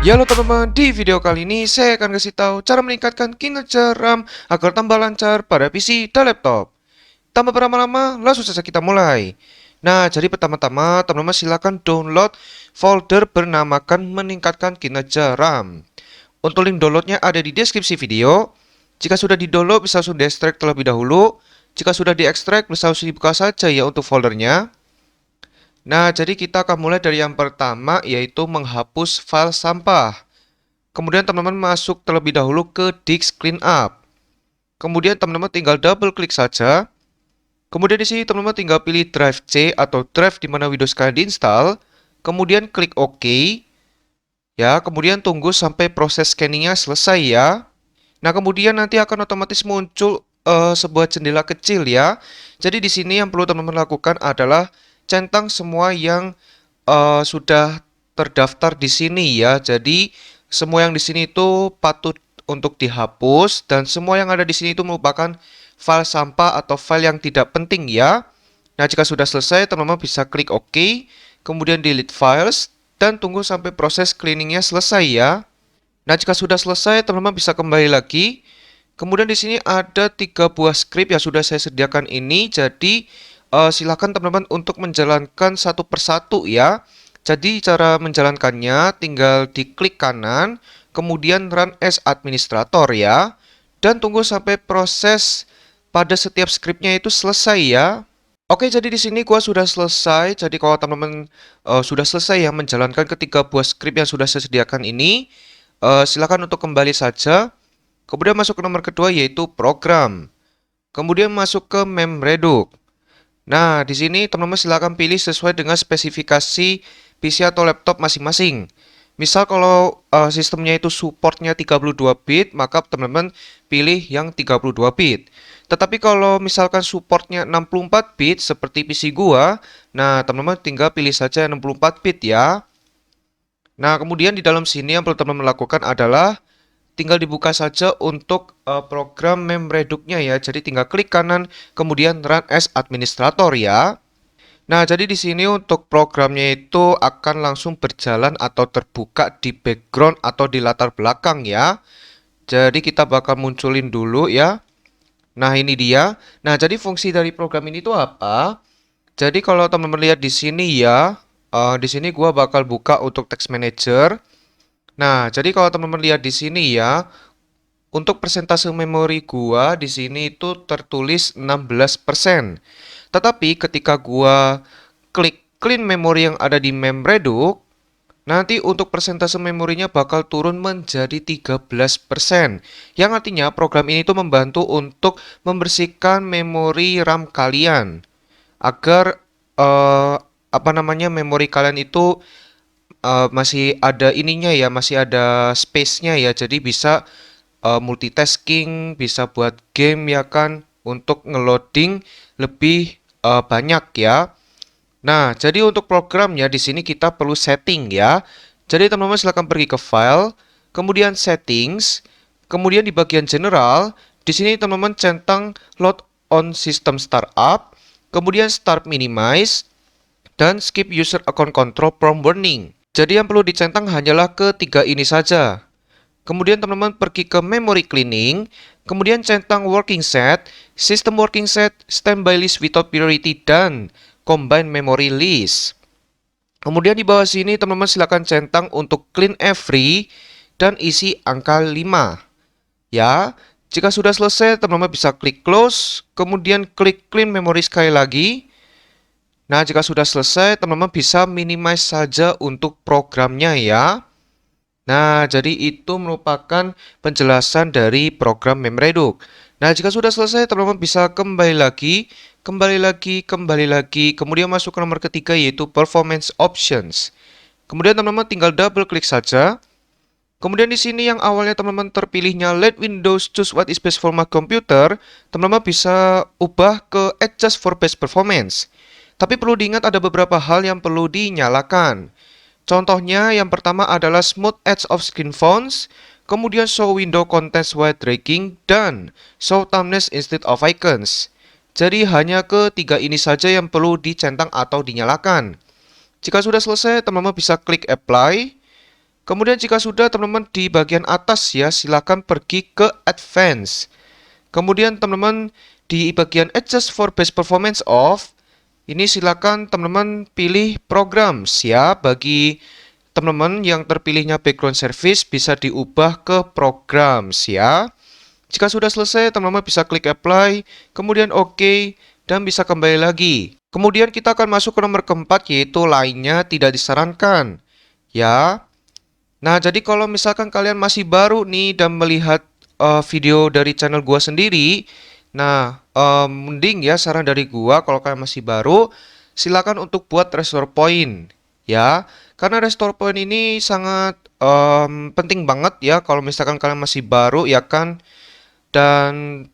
Ya halo teman-teman, di video kali ini saya akan kasih tahu cara meningkatkan kinerja RAM agar tambah lancar pada PC dan laptop. Tanpa berlama-lama, langsung saja kita mulai. Nah, jadi pertama-tama teman-teman silakan download folder bernamakan meningkatkan kinerja RAM. Untuk link downloadnya ada di deskripsi video. Jika sudah di-download, bisa langsung di-extract terlebih dahulu. Jika sudah di-extract, bisa langsung dibuka saja ya untuk foldernya. Nah, jadi kita akan mulai dari yang pertama, yaitu menghapus file sampah. Kemudian teman-teman masuk terlebih dahulu ke disk cleanup. Kemudian teman-teman tinggal double klik saja. Kemudian di sini teman-teman tinggal pilih drive C atau drive di mana Windows kalian diinstal. Kemudian klik OK. Ya, kemudian tunggu sampai proses scanningnya selesai ya. Nah, kemudian nanti akan otomatis muncul sebuah jendela kecil ya. Jadi di sini yang perlu teman-teman lakukan adalah centang semua yang sudah terdaftar di sini ya. Jadi semua yang di sini itu patut untuk dihapus dan semua yang ada di sini itu merupakan file sampah atau file yang tidak penting ya. Nah, jika sudah selesai, teman-teman bisa klik OK, kemudian delete files dan tunggu sampai proses cleaningnya selesai ya. Nah, jika sudah selesai, teman-teman bisa kembali lagi. Kemudian di sini ada 3 buah script yang sudah saya sediakan ini. Jadi silakan teman-teman untuk menjalankan satu persatu ya. Jadi cara menjalankannya tinggal diklik kanan, kemudian run as administrator ya. Dan tunggu sampai proses pada setiap scriptnya itu selesai ya. Oke, jadi di sini gua sudah selesai. Jadi kalau teman-teman sudah selesai ya menjalankan ke 3 buah script yang sudah saya sediakan ini, silakan untuk kembali saja. Kemudian masuk ke nomor kedua yaitu program. Kemudian masuk ke memreduk. Nah, di sini teman-teman silakan pilih sesuai dengan spesifikasi PC atau laptop masing-masing. Misal kalau sistemnya itu supportnya 32 bit, maka teman-teman pilih yang 32 bit. Tetapi kalau misalkan supportnya 64 bit seperti PC gua, nah teman-teman tinggal pilih saja 64 bit ya. Nah, kemudian di dalam sini yang perlu teman-teman lakukan adalah tinggal dibuka saja untuk program memreduknya ya. Jadi tinggal klik kanan, kemudian run as administrator ya. Nah, jadi di sini untuk programnya itu akan langsung berjalan atau terbuka di background atau di latar belakang ya. Jadi kita bakal munculin dulu ya. Nah, ini dia. Nah, jadi fungsi dari program ini tuh apa? Jadi kalau teman-teman lihat di sini ya, di sini gua bakal buka untuk text manager. Nah, jadi kalau teman-teman lihat di sini ya, untuk persentase memori gua di sini itu tertulis 16%. Tetapi ketika gua klik clean memory yang ada di memreduk, nanti untuk persentase memorinya bakal turun menjadi 13%. Yang artinya program ini tuh membantu untuk membersihkan memori RAM kalian agar memori kalian itu masih ada ininya ya, masih ada space-nya ya. Jadi bisa multitasking, bisa buat game ya kan, untuk ngeloading lebih banyak ya. Nah, jadi untuk programnya di sini kita perlu setting ya. Jadi teman-teman silahkan pergi ke file, kemudian settings, kemudian di bagian general, di sini teman-teman centang load on system startup, kemudian start minimize, dan skip user account control from warning. Jadi yang perlu dicentang hanyalah ketiga ini saja. Kemudian teman-teman pergi ke memory cleaning, kemudian centang working set, system working set, standby list without priority, dan combine memory list. Kemudian di bawah sini teman-teman silakan centang untuk clean every dan isi angka 5. Ya, jika sudah selesai teman-teman bisa klik close, kemudian klik clean memory sekali lagi. Nah, jika sudah selesai teman-teman bisa minimize saja untuk programnya ya. Nah, jadi itu merupakan penjelasan dari program memreduk. Nah, jika sudah selesai, teman-teman bisa kembali lagi, kemudian masuk ke nomor ketiga yaitu performance options. Kemudian teman-teman tinggal double klik saja. Kemudian di sini yang awalnya teman-teman terpilihnya let Windows choose what is best for my computer, teman-teman bisa ubah ke adjust for best performance. Tapi perlu diingat ada beberapa hal yang perlu dinyalakan. Contohnya yang pertama adalah smooth edge of screen fonts, kemudian show window contents while dragging, dan show thumbnails instead of icons. Jadi hanya ketiga ini saja yang perlu dicentang atau dinyalakan. Jika sudah selesai, teman-teman bisa klik apply. Kemudian jika sudah teman-teman di bagian atas ya, silakan pergi ke Advance. Kemudian teman-teman di bagian Adjust for Best Performance of, ini silakan teman-teman pilih Programs ya. Bagi teman-teman yang terpilihnya background service bisa diubah ke Programs ya. Jika sudah selesai, teman-teman bisa klik Apply, kemudian OK, dan bisa kembali lagi. Kemudian kita akan masuk ke nomor keempat, yaitu lainnya tidak disarankan. Ya, nah jadi kalau misalkan kalian masih baru nih dan melihat video dari channel gua sendiri, nah mending ya saran dari gua kalau kalian masih baru, silakan untuk buat restore point. Ya, karena restore point ini sangat penting banget ya kalau misalkan kalian masih baru ya kan. Dan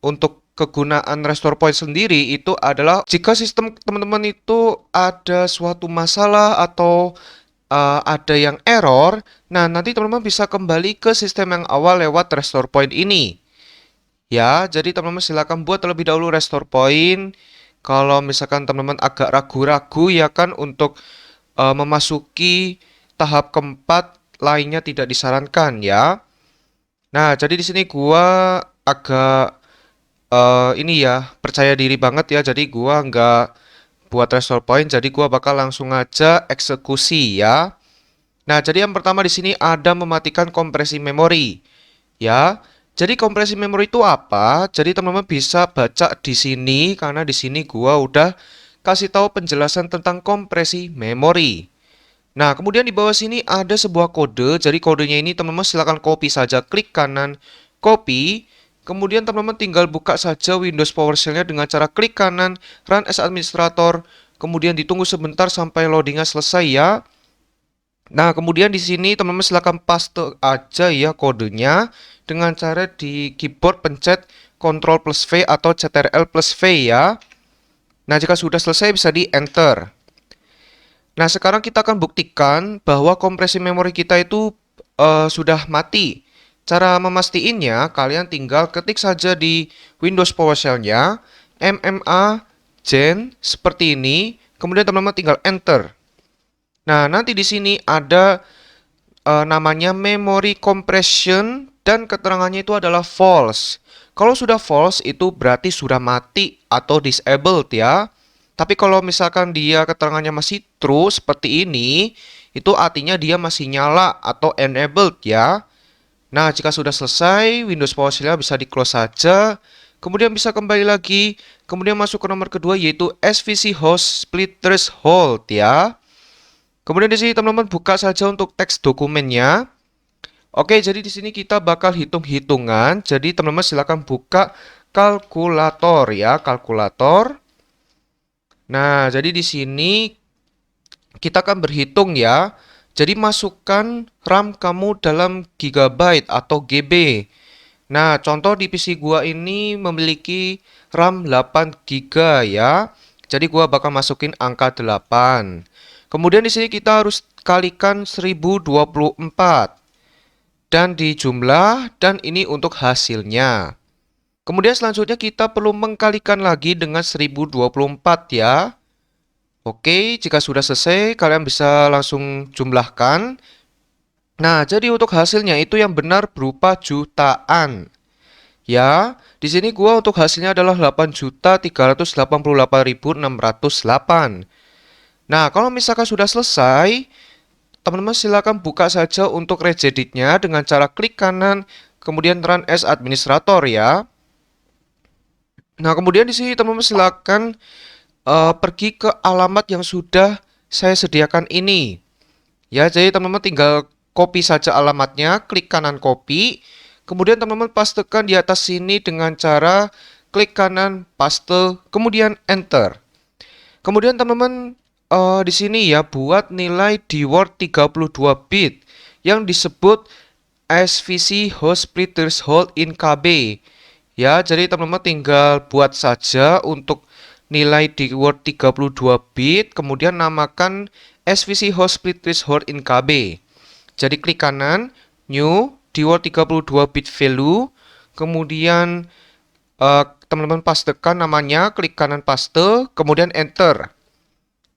untuk kegunaan restore point sendiri itu adalah jika sistem teman-teman itu ada suatu masalah atau ada yang error, nah nanti teman-teman bisa kembali ke sistem yang awal lewat restore point ini. Ya, jadi teman-teman silakan buat terlebih dahulu restore point. Kalau misalkan teman-teman agak ragu-ragu ya kan untuk memasuki tahap keempat lainnya tidak disarankan ya. Nah, jadi di sini gua agak ini ya, percaya diri banget ya. Jadi gua nggak buat restore point, jadi gua bakal langsung aja eksekusi ya. Nah, jadi yang pertama di sini ada mematikan kompresi memori. Ya. Jadi kompresi memori itu apa? Jadi teman-teman bisa baca di sini karena di sini gua udah kasih tahu penjelasan tentang kompresi memori. Nah, kemudian di bawah sini ada sebuah kode. Jadi kodenya ini teman-teman silahkan copy saja. Klik kanan, copy. Kemudian teman-teman tinggal buka saja Windows PowerShell-nya dengan cara klik kanan, Run as Administrator. Kemudian ditunggu sebentar sampai loadingnya selesai ya. Nah, kemudian di sini teman-teman silahkan paste aja ya kodenya dengan cara di keyboard pencet Ctrl plus V atau Ctrl plus V ya. Nah, jika sudah selesai bisa di enter. Nah, sekarang kita akan buktikan bahwa kompresi memori kita itu sudah mati. Cara memastiinnya, kalian tinggal ketik saja di Windows PowerShell-nya, MMA gen seperti ini, kemudian teman-teman tinggal enter. Nah, nanti di sini ada namanya memory compression dan keterangannya itu adalah false. Kalau sudah false itu berarti sudah mati atau disabled ya. Tapi kalau misalkan dia keterangannya masih true seperti ini, itu artinya dia masih nyala atau enabled ya. Nah, jika sudah selesai, Windows PowerShell bisa di-close saja. Kemudian bisa kembali lagi. Kemudian masuk ke nomor kedua yaitu SVC host split threshold ya. Kemudian di sini teman-teman buka saja untuk teks dokumennya. Oke, jadi di sini kita bakal hitung-hitungan. Jadi teman-teman silakan buka kalkulator ya, kalkulator. Nah, jadi di sini kita akan berhitung ya. Jadi masukkan RAM kamu dalam gigabyte atau GB. Nah, contoh di PC gua ini memiliki RAM 8 GB ya. Jadi gua bakal masukin angka 8. Kemudian di sini kita harus kalikan 1024 dan dijumlah dan ini untuk hasilnya. Kemudian selanjutnya kita perlu mengkalikan lagi dengan 1024 ya. Oke, jika sudah selesai kalian bisa langsung jumlahkan. Nah, jadi untuk hasilnya itu yang benar berupa jutaan. Ya, di sini gua untuk hasilnya adalah 8.388.608. Nah, kalau misalkan sudah selesai, teman-teman silakan buka saja untuk regedit-nya dengan cara klik kanan, kemudian Run as Administrator ya. Nah, kemudian di sini teman-teman silakan pergi ke alamat yang sudah saya sediakan ini. Ya, jadi teman-teman tinggal copy saja alamatnya, klik kanan copy, kemudian teman-teman pastekan di atas sini dengan cara klik kanan paste, kemudian enter. Kemudian teman-teman di sini ya buat nilai di word 32 bit yang disebut SVC host split threshold in KB. Ya, jadi teman-teman tinggal buat saja untuk nilai di word 32 bit, kemudian namakan SVC host split threshold in KB. Jadi klik kanan, new, di word 32 bit value, kemudian teman-teman pastekan namanya, klik kanan paste, kemudian enter.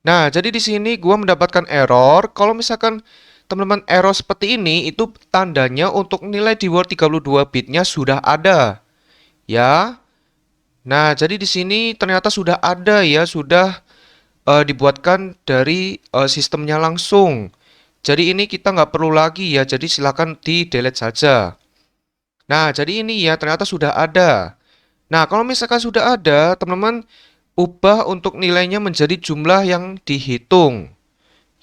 Nah, jadi di sini gua mendapatkan error kalau misalkan teman-teman error seperti ini, itu tandanya untuk nilai di word 32 bitnya sudah ada. Ya. Nah, jadi di sini ternyata sudah ada ya, sudah dibuatkan dari sistemnya langsung. Jadi ini kita nggak perlu lagi ya, jadi silakan di delete saja. Nah, jadi ini ya ternyata sudah ada. Nah, kalau misalkan sudah ada, teman-teman ubah untuk nilainya menjadi jumlah yang dihitung.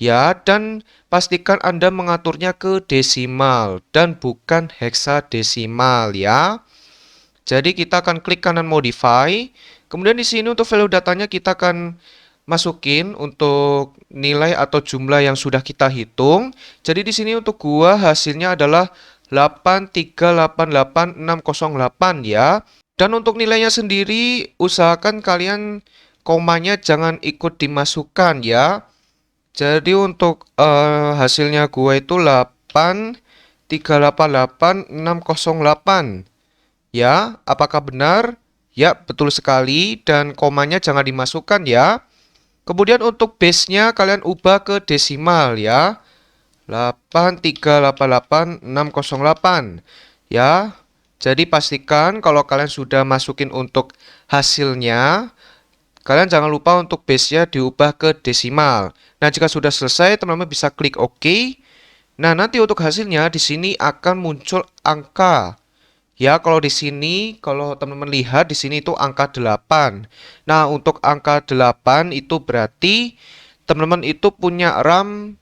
Ya, dan pastikan Anda mengaturnya ke desimal dan bukan heksadesimal ya. Jadi kita akan klik kanan modify. Kemudian di sini untuk value datanya kita akan masukin untuk nilai atau jumlah yang sudah kita hitung. Jadi di sini untuk gua hasilnya adalah 8388608 ya. Dan untuk nilainya sendiri usahakan kalian komanya jangan ikut dimasukkan ya. Jadi untuk hasilnya gua itu 8388608. Ya, apakah benar? Ya, betul sekali dan komanya jangan dimasukkan ya. Kemudian untuk base-nya kalian ubah ke desimal ya. 8388608. Ya. Jadi pastikan kalau kalian sudah masukin untuk hasilnya, kalian jangan lupa untuk base-nya diubah ke desimal. Nah, jika sudah selesai, teman-teman bisa klik OK. Nah, nanti untuk hasilnya di sini akan muncul angka. Ya, kalau di sini, kalau teman-teman lihat di sini itu angka 8. Nah, untuk angka 8 itu berarti teman-teman itu punya RAM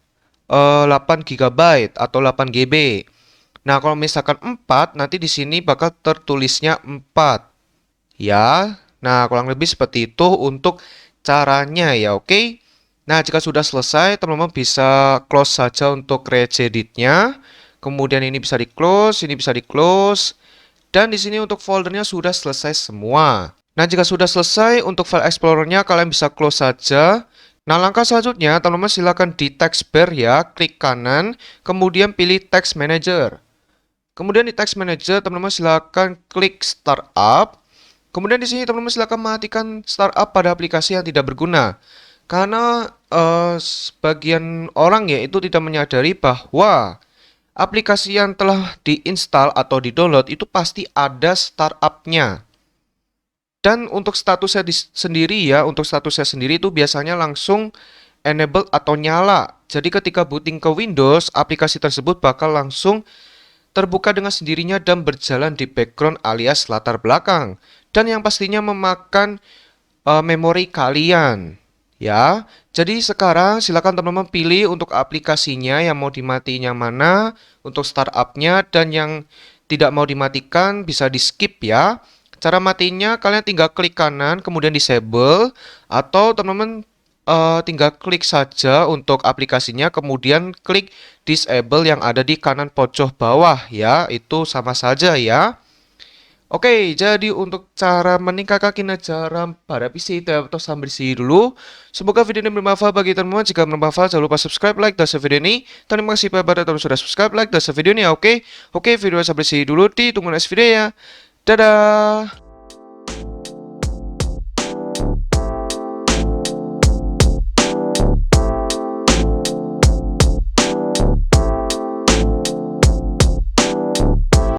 8 GB atau 8 GB. Nah, kalau misalkan 4, nanti di sini bakal tertulisnya 4. Ya, nah kurang lebih seperti itu untuk caranya ya, oke? Nah, jika sudah selesai, teman-teman bisa close saja untuk regedit-nya. Kemudian ini bisa di-close, ini bisa di-close. Dan di sini untuk foldernya sudah selesai semua. Nah, jika sudah selesai untuk file explorer-nya, kalian bisa close saja. Nah, langkah selanjutnya, teman-teman silakan di text bar ya, klik kanan, kemudian pilih text manager. Kemudian di text manager, teman-teman silakan klik startup. Kemudian di sini teman-teman silakan matikan startup pada aplikasi yang tidak berguna. Karena sebagian orang ya itu tidak menyadari bahwa aplikasi yang telah diinstal atau di-download itu pasti ada startupnya. Dan untuk statusnya sendiri ya, untuk statusnya sendiri itu biasanya langsung enable atau nyala. Jadi ketika booting ke Windows, aplikasi tersebut bakal langsung terbuka dengan sendirinya dan berjalan di background alias latar belakang. Dan yang pastinya memakan memori kalian. Ya, jadi sekarang silakan teman-teman pilih untuk aplikasinya yang mau dimatiin yang mana, untuk startupnya, dan yang tidak mau dimatikan bisa di skip ya. Cara matinya kalian tinggal klik kanan, kemudian disable, atau teman-teman tinggal klik saja untuk aplikasinya, kemudian klik disable yang ada di kanan pojok bawah ya, itu sama saja ya. Oke, jadi untuk cara meningkatkan kinerja RAM pada PC atau sampai di sini dulu. Semoga video ini bermanfaat bagi teman-teman. Jika bermanfaat, jangan lupa subscribe, like, dan share video ini. Terima kasih kepada teman-teman sudah subscribe, like, dan share video ini ya. Oke, video sampai di sini dulu. Ditunggu next video ya. Dadah.